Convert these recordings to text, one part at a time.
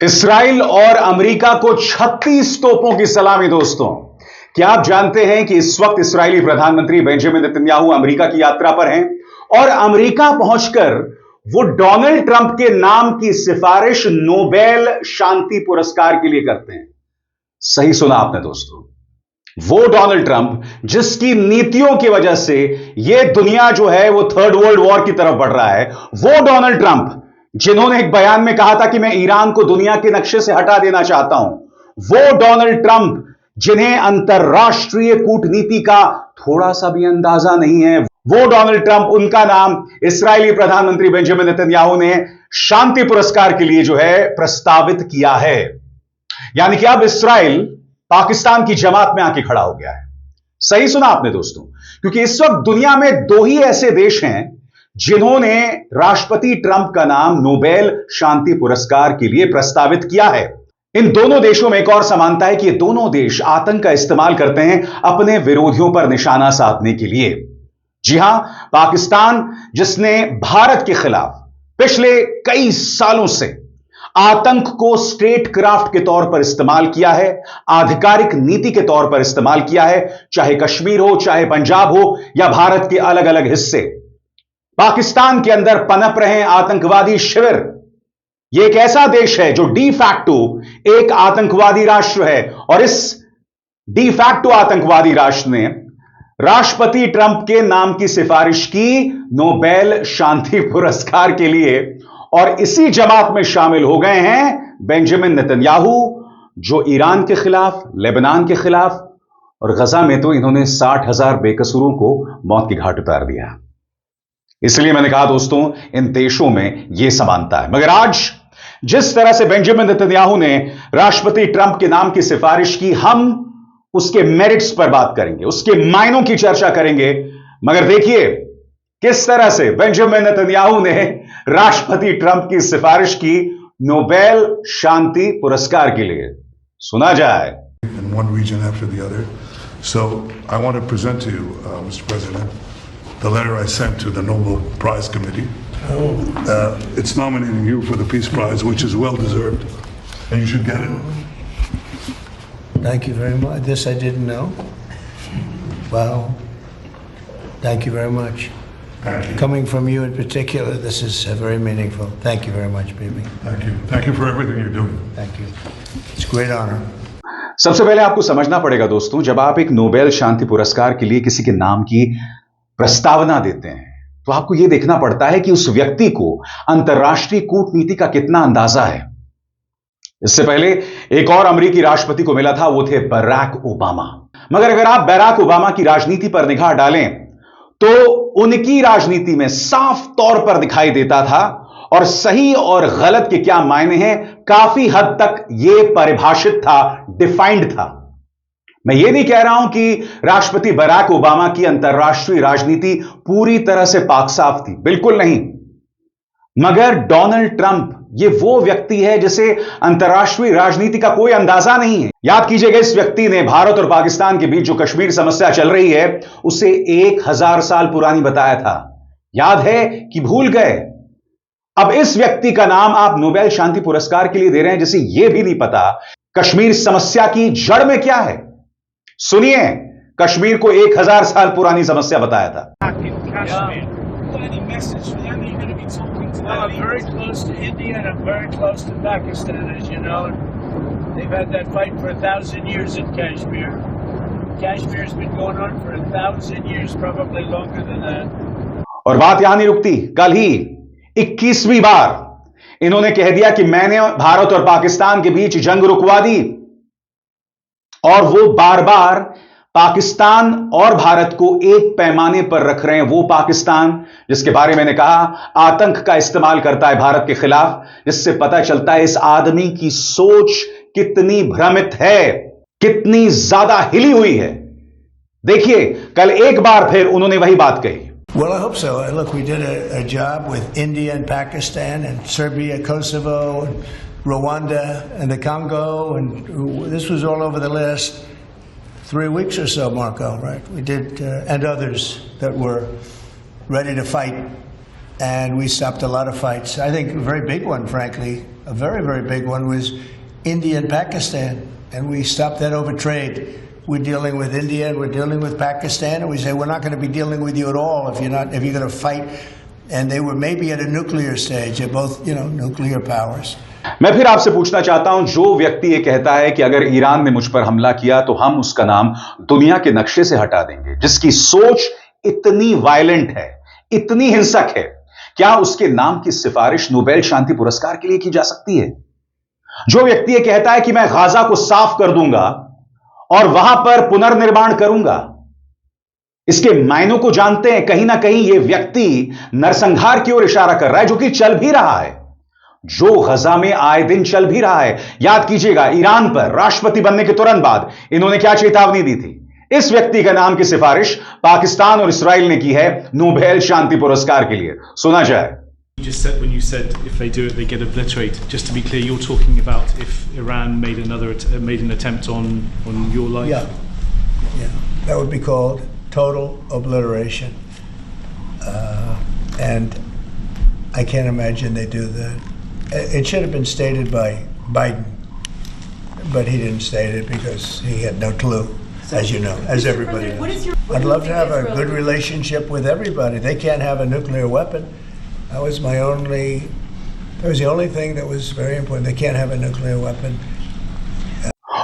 Israel और America को 36 तोपों की सलामी। दोस्तों, क्या आप जानते हैं कि इस वक्त इस्राएली प्रधानमंत्री बेंजामिन नेतन्याहू अमेरिका की यात्रा पर हैं और अमेरिका पहुंचकर वो डोनाल्ड ट्रंप के नाम की सिफारिश नोबेल शांति पुरस्कार के लिए करते हैं। सही सुना आपने दोस्तों, वो डोनाल्ड ट्रंप जिसकी नीतियों की वजह से यह दुनिया जो है वो थर्ड वर्ल्ड वॉर की तरफ बढ़ रहा है, वो डोनाल्ड ट्रंप जिन्होंने एक बयान में कहा था कि मैं ईरान को दुनिया के नक्शे से हटा देना चाहता हूं, वो डोनाल्ड ट्रंप जिन्हें अंतरराष्ट्रीय कूटनीति का थोड़ा सा भी अंदाजा नहीं है, वो डोनाल्ड ट्रंप, उनका नाम इस्राएली प्रधानमंत्री बेंजामिन नेतन्याहू ने शांति पुरस्कार के लिए जो है प्रस्तावित किया है। यानी कि अब इस्राएल पाकिस्तान की जमात में आके खड़ा हो गया है। सही सुना आपने दोस्तों, क्योंकि इस वक्त दुनिया में दो ही ऐसे देश हैं जिन्होंने राष्ट्रपति ट्रंप का नाम नोबेल शांति पुरस्कार के लिए प्रस्तावित किया है। इन दोनों देशों में एक और समानता है कि ये दोनों देश आतंक का इस्तेमाल करते हैं अपने विरोधियों पर निशाना साधने के लिए। जी हां, पाकिस्तान जिसने भारत के खिलाफ पिछले कई सालों से आतंक को स्टेट क्राफ्ट के तौर पर इस्तेमाल किया है, आधिकारिक नीति के तौर पर इस्तेमाल किया है, चाहे कश्मीर हो, चाहे पंजाब हो या भारत के अलग अलग हिस्से, पाकिस्तान के अंदर पनप रहे आतंकवादी शिविर। यह एक ऐसा देश है जो डी फैक्टो एक आतंकवादी राष्ट्र है और इस डी फैक्टो आतंकवादी राष्ट्र ने राष्ट्रपति ट्रंप के नाम की सिफारिश की नोबेल शांति पुरस्कार के लिए, और इसी जमात में शामिल हो गए हैं बेंजामिन नेतन्याहू, जो ईरान के खिलाफ, लेबनान के खिलाफ, और गजा में तो इन्होंने 60,000 बेकसूरों को मौत की घाट उतार दिया। इसलिए मैंने कहा दोस्तों, इन देशों में यह समानता है। मगर आज जिस तरह से बेंजामिन नेतन्याहू ने राष्ट्रपति ट्रंप के नाम की सिफारिश की, हम उसके मेरिट्स पर बात करेंगे, उसके मायनों की चर्चा करेंगे। मगर देखिए किस तरह से बेंजामिन नेतन्याहू ने राष्ट्रपति ट्रंप की सिफारिश की नोबेल शांति पुरस्कार के लिए। सुना जाए। In one region after the other. So I want to present to you, Mr. President, the letter I sent to the Nobel Prize Committee. It's nominating you for the Peace Prize, which is well deserved, and you should get it. Thank you very much. This I didn't know. Wow. Thank you very much. Thank you. Coming from you in particular, this is very meaningful. Thank you very much, baby. Thank you. Thank you for everything you're doing. Thank you. It's a great honor. सबसे पहले आपको समझना पड़ेगा दोस्तों, जब आप एक Nobel शांति पुरस्कार के लिए किसी के नाम की प्रस्तावना देते हैं तो आपको यह देखना पड़ता है कि उस व्यक्ति को अंतरराष्ट्रीय कूटनीति का कितना अंदाजा है। इससे पहले एक और अमेरिकी राष्ट्रपति को मिला था, वो थे बराक ओबामा। मगर अगर आप बराक ओबामा की राजनीति पर निगाह डालें तो उनकी राजनीति में साफ तौर पर दिखाई देता था, और सही और गलत के क्या मायने हैं काफी हद तक यह परिभाषित था, डिफाइंड था। मैं यह नहीं कह रहा हूं कि राष्ट्रपति बराक ओबामा की अंतरराष्ट्रीय राजनीति पूरी तरह से पाक साफ थी, बिल्कुल नहीं। मगर डोनाल्ड ट्रंप ये वो व्यक्ति है जिसे अंतरराष्ट्रीय राजनीति का कोई अंदाजा नहीं है। याद कीजिएगा, इस व्यक्ति ने भारत और पाकिस्तान के बीच जो कश्मीर समस्या चल रही है उसे 1000 साल पुरानी बताया था। याद है कि भूल गए? अब इस व्यक्ति का नाम आप नोबेल शांति पुरस्कार के लिए दे रहे हैं जिसे यह भी नहीं पता कश्मीर समस्या की जड़ में क्या है। सुनिए, कश्मीर को 1000 साल पुरानी समस्या बताया था। Well, I'm very close to India and I'm very close to Pakistan, as you know. They've had that fight for 1,000 years in Kashmir. Kashmir's been going on for 1,000 years, probably longer than that. और बात यहां नहीं रुकती। कल ही 21वीं बार इन्होंने कह दिया कि मैंने भारत और पाकिस्तान के बीच जंग रुकवा दी, और वो बार बार पाकिस्तान और भारत को एक पैमाने पर रख रहे हैं। वो पाकिस्तान जिसके बारे में मैंने कहा आतंक का इस्तेमाल करता है भारत के खिलाफ, जिससे पता चलता है इस आदमी की सोच कितनी भ्रमित है, कितनी ज्यादा हिली हुई है। देखिए, कल एक बार फिर उन्होंने वही बात कही। Well, I hope so. Look, we did a job with India and Pakistan and Serbia, Kosovo, and Rwanda, and the Congo, and this was all over the list. 3 weeks or so, Marco, right? We did, and others that were ready to fight and we stopped a lot of fights. I think a very big one, frankly, a very, very big one was India and Pakistan, and we stopped that over trade. We're dealing with India and we're dealing with Pakistan, and we say we're not going to be dealing with you at all if you're going to fight. And they were maybe at a nuclear stage. They're both, nuclear powers. मैं फिर आपसे पूछना चाहता हूं, जो व्यक्ति ये कहता है कि अगर ईरान ने मुझ पर हमला किया तो हम उसका नाम दुनिया के नक्शे से हटा देंगे, जिसकी सोच इतनी वायलेंट है, इतनी हिंसक है, क्या उसके नाम की सिफारिश नोबेल शांति पुरस्कार के लिए की जा सकती है? जो व्यक्ति ये कहता है कि मैं गाजा को साफ कर दूंगा और वहां पर पुनर्निर्माण करूंगा, इसके मायनों को जानते हैं? कहीं ना कहीं यह व्यक्ति नरसंहार की ओर इशारा कर रहा है, जो कि चल भी रहा है, जो गजा में आए दिन चल भी रहा है। याद कीजिएगा, ईरान पर राष्ट्रपति बनने के तुरंत बाद इन्होंने क्या चेतावनी दी थी? इस व्यक्ति का नाम की सिफारिश पाकिस्तान और इस्राइल ने की है नोबेल शांति पुरस्कार के लिए। सुना जाए। You just said, when you said if they do it, they get obliterated. Just to be clear, you're talking about if Iran made an attempt on your life. Yeah, that would be called total obliteration, and I can't imagine they do that. It should have been stated by Biden, but he didn't state it because he had no clue, as you know, as everybody knows. I'd love to have a good relationship with everybody. They can't have a nuclear weapon. That was the only thing that was very important. They can't have a nuclear weapon.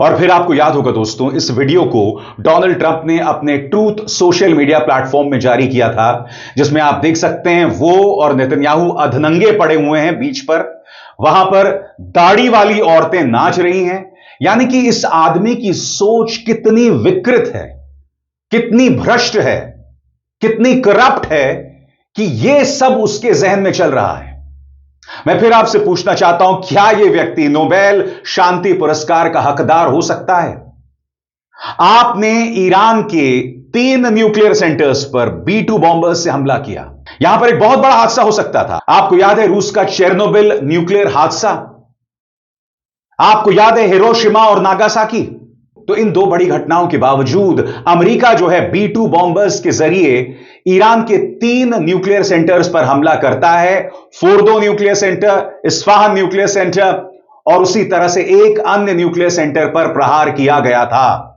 और फिर आपको याद होगा दोस्तों, इस video को Donald Trump ने अपने ट्रूथ सोशल मीडिया प्लेटफॉर्म में जारी किया था, जिसमें आप देख सकते हैं वो और नेतन्याहू अधनंगे पड़े हुए हैं बीच पर। वहां पर दाढ़ी वाली औरतें नाच रही हैं। यानी कि इस आदमी की सोच कितनी विकृत है, कितनी भ्रष्ट है, कितनी करप्ट है कि यह सब उसके जहन में चल रहा है। मैं फिर आपसे पूछना चाहता हूं, क्या यह व्यक्ति नोबेल शांति पुरस्कार का हकदार हो सकता है? आपने ईरान के 3 न्यूक्लियर सेंटर्स पर B-2 बॉम्बर्स से हमला किया। यहां पर एक बहुत बड़ा हादसा हो सकता था। आपको याद है रूस का चेरनोबिल न्यूक्लियर हादसा? आपको याद है हिरोशिमा और नागासाकी? तो इन 2 बड़ी घटनाओं के बावजूद अमेरिका जो है B-2 बॉम्बर्स के जरिए ईरान के 3 न्यूक्लियर सेंटर्स पर हमला करता है। Fordow nuclear centre, Isfahan nuclear centre और उसी तरह से एक अन्य न्यूक्लियर सेंटर पर प्रहार किया गया था।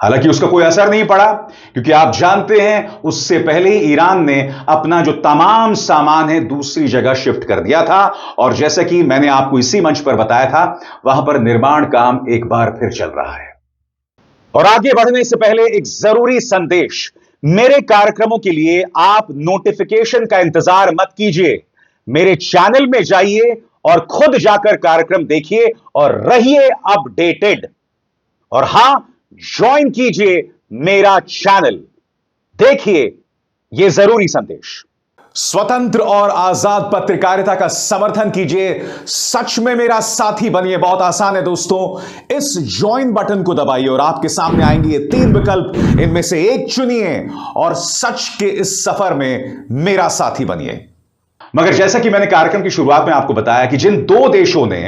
हालांकि उसका कोई असर नहीं पड़ा, क्योंकि आप जानते हैं उससे पहले ही ईरान ने अपना जो तमाम सामान है दूसरी जगह शिफ्ट कर दिया था। और जैसा कि मैंने आपको इसी मंच पर बताया था, वहां पर निर्माण काम एक बार फिर चल रहा है। और आगे बढ़ने से पहले एक जरूरी संदेश, मेरे कार्यक्रमों के लिए आप नोटिफिकेशन का इंतजार मत कीजिए। मेरे चैनल में जाइए और खुद जाकर कार्यक्रम देखिए और रहिए अपडेटेड। और हां, ज्वाइन कीजिए मेरा चैनल, देखिए यह जरूरी संदेश। स्वतंत्र और आजाद पत्रकारिता का समर्थन कीजिए, सच में मेरा साथी बनिए। बहुत आसान है दोस्तों, इस ज्वाइन बटन को दबाइए और आपके सामने आएंगे ये 3 विकल्प, इनमें से एक चुनिए और सच के इस सफर में मेरा साथी बनिए। मगर जैसा कि मैंने कार्यक्रम की शुरुआत में आपको बताया कि जिन 2 देशों ने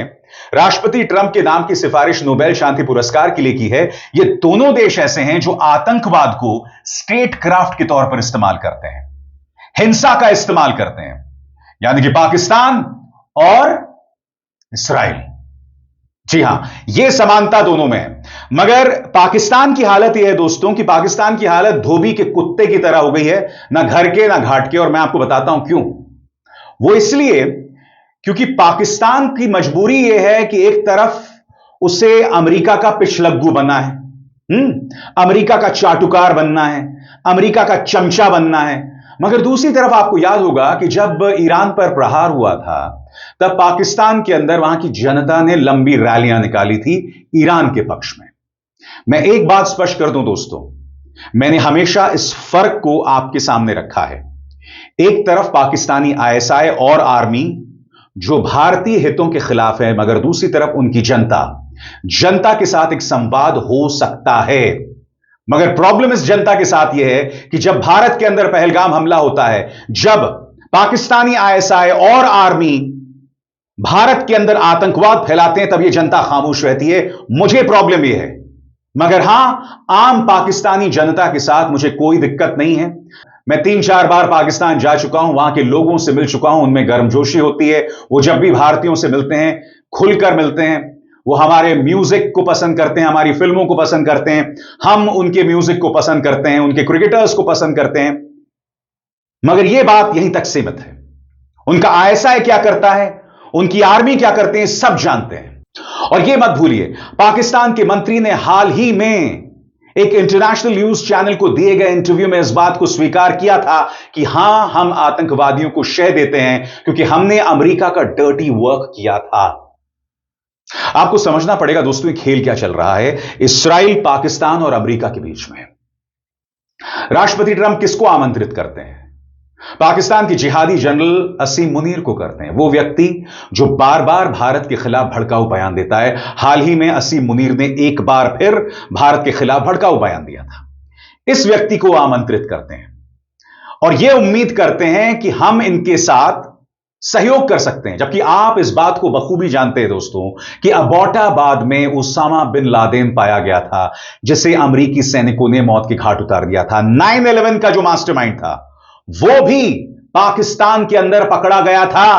राष्ट्रपति ट्रंप के नाम की सिफारिश नोबेल शांति पुरस्कार के लिए की है, ये दोनों देश ऐसे हैं जो आतंकवाद को स्टेट क्राफ्ट के तौर पर इस्तेमाल करते हैं, हिंसा का इस्तेमाल करते हैं, यानी कि पाकिस्तान और इस्राइल। जी हां, यह समानता दोनों में है। मगर पाकिस्तान की हालत यह है दोस्तों कि पाकिस्तान की हालत धोबी के कुत्ते की तरह हो गई है, ना घर के ना घाट के। और मैं आपको बताता हूं क्यों। वो इसलिए क्योंकि पाकिस्तान की मजबूरी यह है कि एक तरफ उसे अमेरिका का पिछलग्गू बनना है, अमेरिका का चाटुकार बनना है, अमेरिका का चमचा बनना है। मगर दूसरी तरफ आपको याद होगा कि जब ईरान पर प्रहार हुआ था, तब पाकिस्तान के अंदर वहां की जनता ने लंबी रैलियां निकाली थी ईरान के पक्ष में। मैं एक बात स्पष्ट कर दूं दोस्तों, मैंने हमेशा इस फर्क को आपके सामने रखा है। एक तरफ पाकिस्तानी ISI और आर्मी जो भारतीय हितों के खिलाफ है, मगर दूसरी तरफ उनकी जनता के साथ एक संवाद हो सकता है। मगर प्रॉब्लम इस जनता के साथ यह है कि जब भारत के अंदर पहलगाम हमला होता है, जब पाकिस्तानी ISI और आर्मी भारत के अंदर आतंकवाद फैलाते हैं, तब यह जनता खामोश रहती है। मुझे प्रॉब्लम यह है। मगर हां, आम पाकिस्तानी जनता के साथ मुझे कोई दिक्कत नहीं है। मैं 3-4 बार पाकिस्तान जा चुका हूं, वहां के लोगों से मिल चुका हूं, उनमें गर्मजोशी होती है। वो जब भी भारतीयों से मिलते हैं खुलकर मिलते हैं। वो हमारे म्यूजिक को पसंद करते हैं, हमारी फिल्मों को पसंद करते हैं, हम उनके म्यूजिक को पसंद करते हैं, उनके क्रिकेटर्स को पसंद करते हैं। मगर यह बात यहीं तक सीमित है। उनका आईएसआई क्या करता है, उनकी आर्मी क्या करते हैं, सब जानते हैं। और यह मत भूलिए, पाकिस्तान के मंत्री ने हाल ही में एक इंटरनेशनल न्यूज चैनल को दिए गए इंटरव्यू में इस बात को स्वीकार किया था कि हां, हम आतंकवादियों को शह देते हैं क्योंकि हमने अमेरिका का डर्टी वर्क किया था। आपको समझना पड़ेगा दोस्तों, ये खेल क्या चल रहा है इस्राइल, पाकिस्तान और अमेरिका के बीच में। राष्ट्रपति ट्रंप किसको आमंत्रित करते हैं? पाकिस्तान के जिहादी जनरल असीम मुनीर को करते हैं, वो व्यक्ति जो बार बार भारत के खिलाफ भड़काऊ बयान देता है। हाल ही में असीम मुनीर ने एक बार फिर भारत के खिलाफ भड़काऊ बयान दिया था। इस व्यक्ति को आमंत्रित करते हैं और यह उम्मीद करते हैं कि हम इनके साथ सहयोग कर सकते हैं, जबकि आप इस बात को बखूबी जानते हैं दोस्तों कि अबोटाबाद में उसामा बिन लादेन पाया गया था, जिसे अमेरिकी सैनिकों ने मौत की घाट उतार दिया था। 9/11 का जो मास्टरमाइंड था वो भी पाकिस्तान के अंदर पकड़ा गया था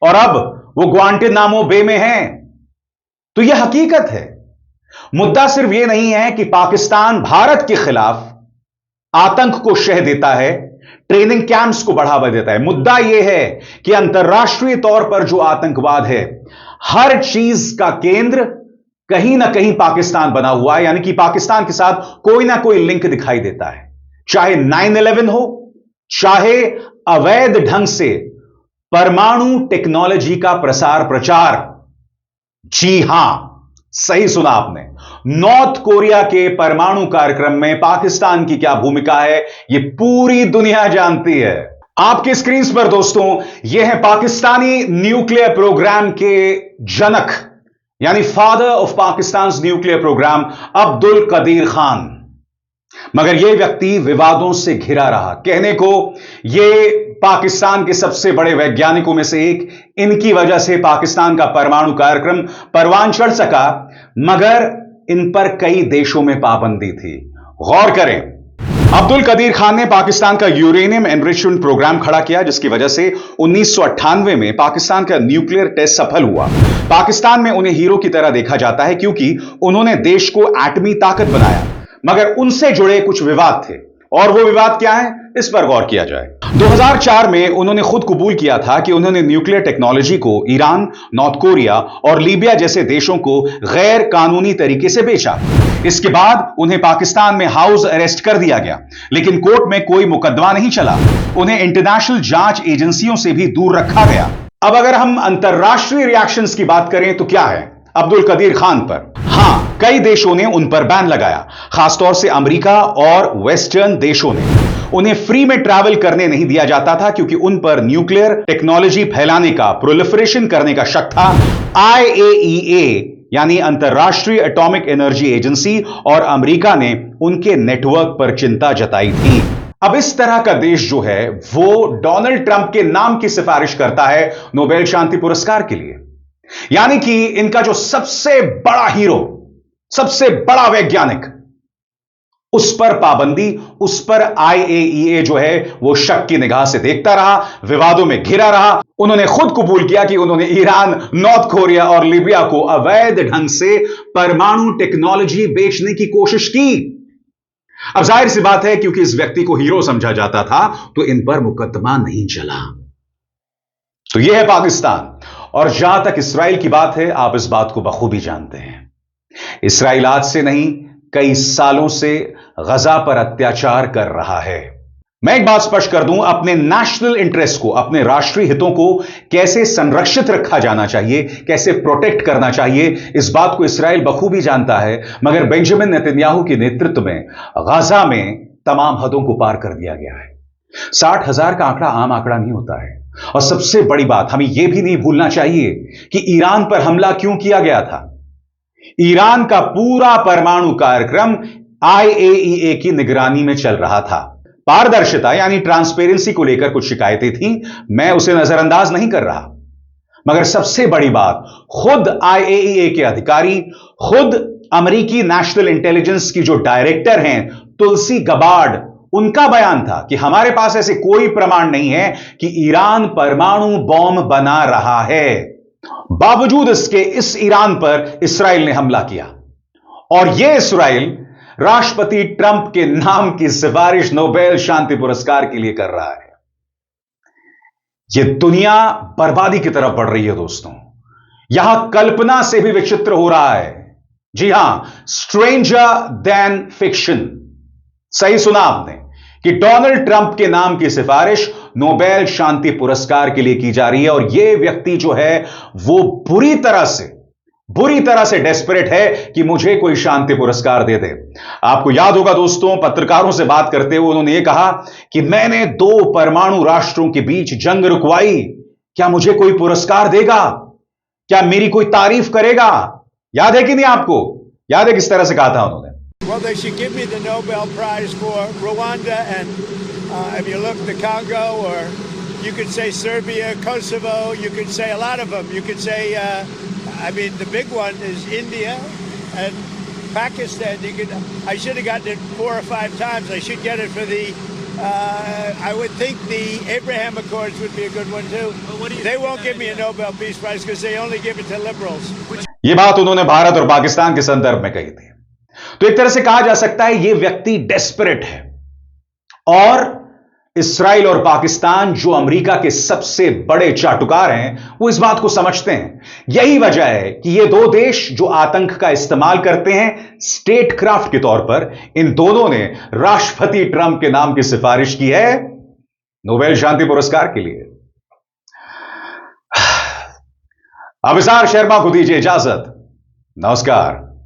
और अब वो ग्वांटानामो बे में है। तो यह हकीकत है। मुद्दा सिर्फ यह नहीं है कि पाकिस्तान भारत के खिलाफ आतंक को शह देता है, ट्रेनिंग कैंप्स को बढ़ावा देता है। मुद्दा यह है कि अंतर्राष्ट्रीय तौर पर जो आतंकवाद है, हर चीज का केंद्र कहीं ना कहीं पाकिस्तान बना हुआ है, यानी कि पाकिस्तान के साथ कोई ना कोई लिंक दिखाई देता है। चाहे 9/11 हो, चाहे अवैध ढंग से परमाणु टेक्नोलॉजी का प्रसार प्रचार। जी हां, सही सुना आपने। नॉर्थ कोरिया के परमाणु कार्यक्रम में पाकिस्तान की क्या भूमिका है, यह पूरी दुनिया जानती है। आपके स्क्रीन पर दोस्तों, यह है पाकिस्तानी न्यूक्लियर प्रोग्राम के जनक, यानी father of Pakistan nuclear program, Abdul Qadeer Khan. मगर यह व्यक्ति विवादों से घिरा रहा। कहने को यह पाकिस्तान के सबसे बड़े वैज्ञानिकों में से एक, इनकी वजह से पाकिस्तान का परमाणु कार्यक्रम परवान चढ़ सका, मगर इन पर कई देशों में पाबंदी थी। गौर करें, अब्दुल कदीर खान ने पाकिस्तान का यूरेनियम एनरिचमेंट प्रोग्राम खड़ा किया, जिसकी वजह से 1998 में पाकिस्तान का न्यूक्लियर टेस्ट सफल हुआ। पाकिस्तान में उन्हें हीरो की तरह देखा जाता है क्योंकि उन्होंने देश को एटमी ताकत बनाया। मगर उनसे जुड़े कुछ विवाद थे, और वो विवाद क्या है, इस पर गौर किया जाए। 2004 में उन्होंने खुद कबूल किया था कि उन्होंने न्यूक्लियर टेक्नोलॉजी को ईरान, नॉर्थ कोरिया और लीबिया जैसे देशों को गैर कानूनी तरीके से बेचा। इसके बाद उन्हें पाकिस्तान में हाउस अरेस्ट कर दिया गया, लेकिन कोर्ट में कोई मुकदमा नहीं चला। उन्हें इंटरनेशनल जांच एजेंसियों से भी दूर रखा गया। अब अगर हम अंतरराष्ट्रीय रिएक्शंस की बात करें तो क्या है अब्दुल कदीर खान पर? हां, कई देशों ने उन पर बैन लगाया, खासतौर से अमेरिका और वेस्टर्न देशों ने। उन्हें फ्री में ट्रैवल करने नहीं दिया जाता था क्योंकि उन पर न्यूक्लियर टेक्नोलॉजी फैलाने का, प्रोलिफरेशन करने का शक था। IAEA यानी अंतरराष्ट्रीय एटॉमिक एनर्जी एजेंसी और अमेरिका ने उनके नेटवर्क पर चिंता जताई थी। अब इस तरह का देश जो है वो डोनाल्ड ट्रंप के नाम की सिफारिश करता है नोबेल शांति पुरस्कार के लिए, यानी कि इनका जो सबसे बड़ा हीरो, सबसे बड़ा वैज्ञानिक, उस पर पाबंदी, उस पर IAEA जो है वो शक की निगाह से देखता रहा, विवादों में घिरा रहा। उन्होंने खुद कबूल किया कि उन्होंने ईरान, नॉर्थ कोरिया और लीबिया को अवैध ढंग से परमाणु टेक्नोलॉजी बेचने की कोशिश की। अब जाहिर सी बात है, क्योंकि इस व्यक्ति को हीरो समझा जाता था, तो इन पर मुकदमा नहीं चला। तो यह है पाकिस्तान। और जहां तक इस्राइल की बात है, आप इस बात को बखूबी जानते हैं। इस्राइल आज से नहीं, कई सालों से गजा पर अत्याचार कर रहा है। मैं एक बात स्पष्ट कर दूं, अपने नेशनल इंटरेस्ट को, अपने राष्ट्रीय हितों को कैसे संरक्षित रखा जाना चाहिए, कैसे प्रोटेक्ट करना चाहिए, इस बात को इस्राइल बखूबी जानता है। मगर बेंजामिन नेतन्याहू के नेतृत्व में गजा में तमाम हदों को पार कर दिया गया है। 60,000 का आंकड़ा आम आंकड़ा नहीं होता है। और सबसे बड़ी बात, हमें यह भी नहीं भूलना चाहिए कि ईरान पर हमला क्यों किया गया था। ईरान का पूरा परमाणु कार्यक्रम IAEA की निगरानी में चल रहा था। पारदर्शिता यानी ट्रांसपेरेंसी को लेकर कुछ शिकायतें थीं, मैं उसे नजरअंदाज नहीं कर रहा। मगर सबसे बड़ी बात, खुद IAEA के अधिकारी, खुद अमेरिकी नेशनल इंटेलिजेंस की जो डायरेक्टर हैं तुलसी गबार्ड, उनका बयान था कि हमारे पास ऐसे कोई प्रमाण नहीं है कि ईरान परमाणु बॉम्ब बना रहा है। बावजूद इसके इस ईरान पर इसराइल ने हमला किया और यह इसराइल राष्ट्रपति ट्रंप के नाम की सिफारिश नोबेल शांति पुरस्कार के लिए कर रहा है। यह दुनिया बर्बादी की तरफ बढ़ रही है दोस्तों। यहां कल्पना से भी विचित्र हो रहा है। जी हां, स्ट्रेंजर देन फिक्शन। सही सुना आपने कि डोनाल्ड ट्रंप के नाम की सिफारिश नोबेल शांति पुरस्कार के लिए की जा रही है और यह व्यक्ति जो है वो बुरी तरह से डेस्परेट है कि मुझे कोई शांति पुरस्कार दे दे। आपको याद होगा दोस्तों, पत्रकारों से बात करते हुए उन्होंने यह कहा कि मैंने 2 परमाणु राष्ट्रों के बीच जंग रुकवाई, क्या मुझे कोई पुरस्कार देगा? क्या मेरी कोई तारीफ करेगा? याद है कि नहीं आपको? याद है किस तरह से कहा था उन्होंने? Well, they should give me the Nobel Prize for Rwanda and if you look the Congo, or you could say Serbia, Kosovo, you could say a lot of them. You could say, I mean, the big one is India and Pakistan. I should have gotten it 4 or 5 times. I should get it for the, I would think the Abraham Accords would be a good one too. They won't give me a Nobel Peace Prize because they only give it to liberals. यह बात उन्होंने भारत और पाकिस्तान के संदर्भ में कही थी। तो एक तरह से कहा जा सकता है यह व्यक्ति डेस्परेट है और इस्राइल और पाकिस्तान जो अमेरिका के सबसे बड़े चाटुकार हैं वो इस बात को समझते हैं। यही वजह है कि ये 2 देश जो आतंक का इस्तेमाल करते हैं स्टेट क्राफ्ट के तौर पर, इन दोनों ने राष्ट्रपति ट्रंप के नाम की सिफारिश की है नोबेल शांति पुरस्कार के लिए। अभिसार शर्मा को दीजिए इजाजत। नमस्कार।